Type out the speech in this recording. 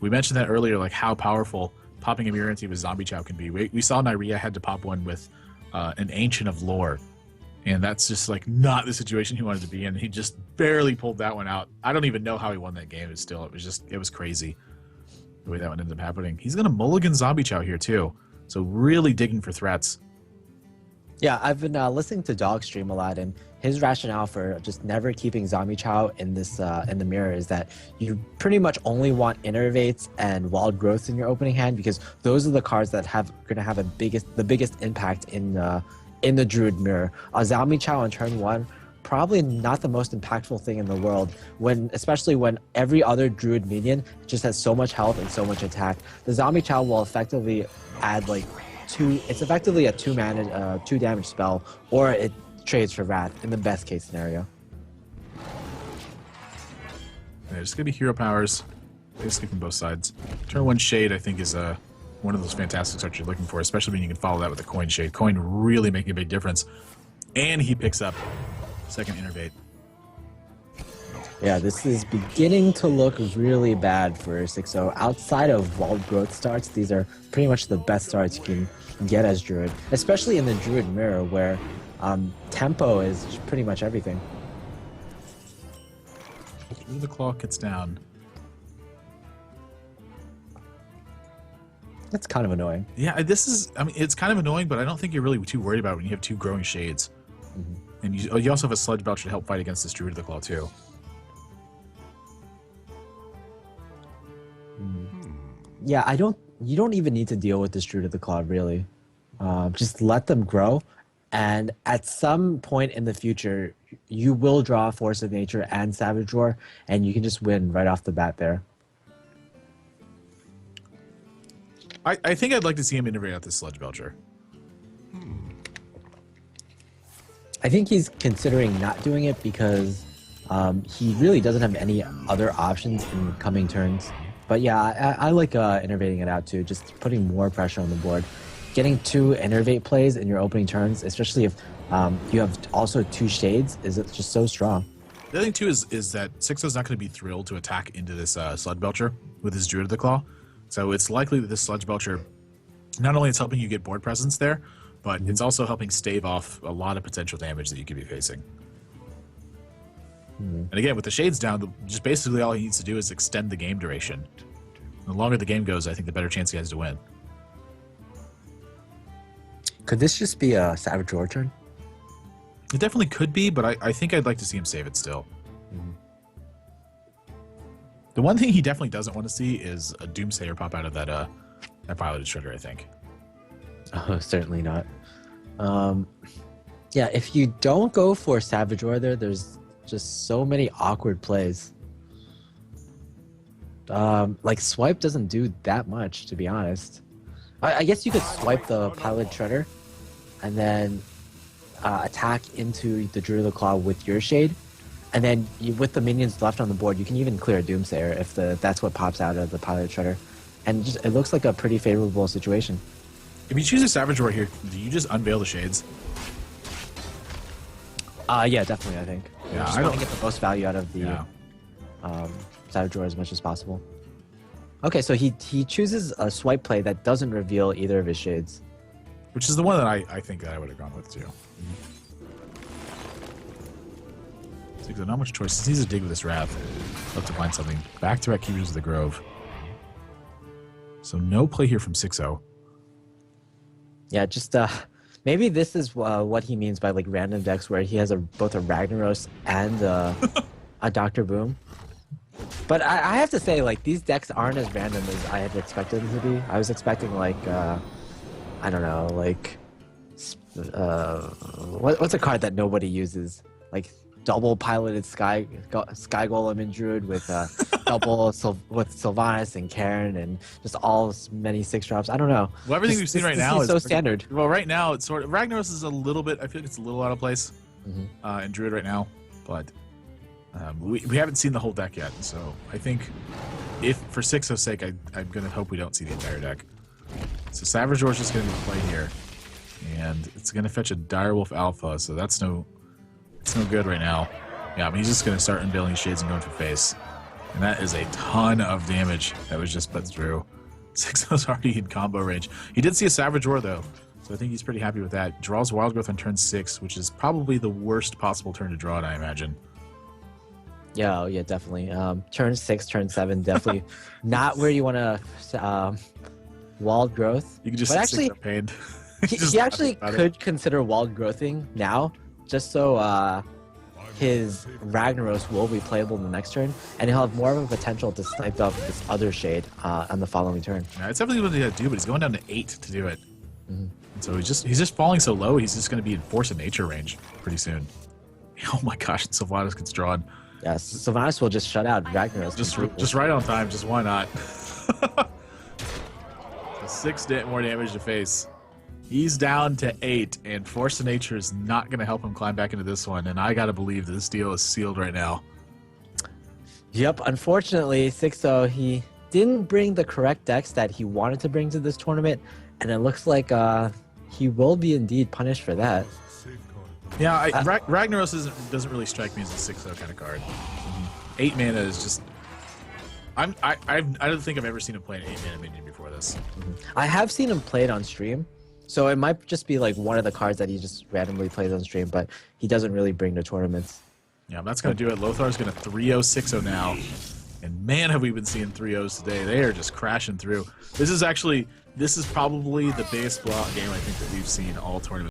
We mentioned that earlier, like how powerful popping a mirror into a zombie chow can be. We saw Nyria had to pop one with an Ancient of Lore, and that's just like not the situation he wanted to be in. He just barely pulled that one out. I don't even know how he won that game. It was crazy the way that one ended up happening. He's gonna mulligan zombie chow here too, so really digging for threats. Yeah, I've been listening to Dog stream a lot, and his rationale for just never keeping Zombie Chow in this in the mirror is that you pretty much only want Innervates and Wild Growths in your opening hand, because those are the cards that gonna have the biggest impact in the Druid mirror. A Zombie Chow on turn 1, probably not the most impactful thing in the world, especially when every other Druid minion just has so much health and so much attack. The Zombie Chow will effectively add like it's effectively a 2 damage spell, or it trades for Wrath in the best case scenario. Yeah, just gonna be hero powers, basically from both sides. Turn 1 Shade, I think, is one of those fantastic starts you're looking for, especially when you can follow that with a Coin Shade. Coin really making a big difference, and he picks up second Innervate. Yeah, this is beginning to look really bad for 6-0. Outside of Wild Growth starts, these are pretty much the best starts you can get as Druid, especially in the Druid mirror, where tempo is pretty much everything. The claw gets down. That's kind of annoying. Yeah, I mean, it's kind of annoying, but I don't think you're really too worried about it when you have 2 growing shades. And you also have a Sludge Belcher to help fight against this Druid of the Claw too. Yeah, you don't even need to deal with this Druid of the Claw, really. Just let them grow, and at some point in the future, you will draw Force of Nature and Savage Roar, and you can just win right off the bat there. I think I'd like to see him innovate out this Sludge Belcher. I think he's considering not doing it because he really doesn't have any other options in coming turns. But yeah, I like innovating it out too, just putting more pressure on the board. Getting 2 Innervate plays in your opening turns, especially if you have also 2 Shades, is just so strong. The other thing too is that 6-0's not going to be thrilled to attack into this Sludge Belcher with his Druid of the Claw. So it's likely that this Sludge Belcher, not only it's helping you get board presence there, but it's also helping stave off a lot of potential damage that you could be facing. And again, with the Shades down, just basically all he needs to do is extend the game duration. The longer the game goes, I think the better chance he has to win. Could this just be a Savage Roar turn? It definitely could be, but I think I'd like to see him save it still. The one thing he definitely doesn't want to see is a Doomsayer pop out of that piloted shredder, I think. Oh, certainly not. Yeah, if you don't go for Savage Roar there's just so many awkward plays. Like Swipe doesn't do that much, to be honest. I guess you could swipe the Pilot Shredder and then attack into the Druid of the Claw with your Shade. And then with the minions left on the board, you can even clear a Doomsayer if that's what pops out of the Pilot Shredder. And it looks like a pretty favorable situation. If you choose a Savage Roar here, do you just unveil the Shades? Yeah, definitely, I think. Yeah, I want to get the most value out of the Yeah. Savage Roar as much as possible. Okay, so he chooses a swipe play that doesn't reveal either of his Shades. Which is the one that I think that I would have gone with too. So there's not much choice. He needs to dig with this Wrath. Love to find something. Back-to-back Keepers of the Grove. So no play here from 6-0. Yeah, just maybe this is what he means by like random decks where he has both a Ragnaros and a Dr. Boom. But I have to say, like, these decks aren't as random as I had expected them to be. I was expecting like I don't know, like what's a card that nobody uses? Like double piloted Sky Golem and Druid with double with Sylvanas and Karin and just all many 6-drops. I don't know. Well, everything we've seen right now is so standard. Well, right now it's sort of Ragnaros is a little bit. I feel like it's a little out of place in Druid right now, but we haven't seen the whole deck yet. So I think if for 6-0's sake, I'm gonna hope we don't see the entire deck. So Savage Roar is just gonna be play here, and it's gonna fetch a Direwolf Alpha. So it's no good right now. Yeah, I mean, he's just going to start unveiling Shades and going for face. And that is a ton of damage that was just put through. 6-0's already in combo range. He did see a Savage Roar, though, so I think he's pretty happy with that. Draws Wild Growth on turn 6, which is probably the worst possible turn to draw it, I imagine. Yeah, yeah, definitely. Turn 6, turn 7, definitely not where you want to Wild Growth. You can just but actually, pain. he actually could consider Wild Growthing now, just so his Ragnaros will be playable in the next turn, and he'll have more of a potential to snipe up this other shade on the following turn. Yeah, it's definitely what he had to do, but he's going down to 8 to do it. And so he's just falling so low, he's just going to be in Force of Nature range pretty soon. Oh my gosh, Sylvanas gets drawn. Yes, Sylvanas will just shut out Ragnaros. Just right on time, just why not? 6 more damage to face. He's down to 8, and Force of Nature is not going to help him climb back into this one, and I got to believe that this deal is sealed right now. Yep, unfortunately, 6-0, he didn't bring the correct decks that he wanted to bring to this tournament, and it looks like he will be indeed punished for that. Yeah, Ragnaros doesn't really strike me as a 6-0 kind of card. 8 mana is just... I don't think I've ever seen him play an 8 mana minion before this. I have seen him play it on stream, so it might just be like one of the cards that he just randomly plays on stream, but he doesn't really bring to tournaments. Yeah, that's going to do it. Lothar's going to 3-0 6-0 now. And man, have we been seeing 3-0s today. They are just crashing through. This is probably the biggest blowout game I think that we've seen all tournament.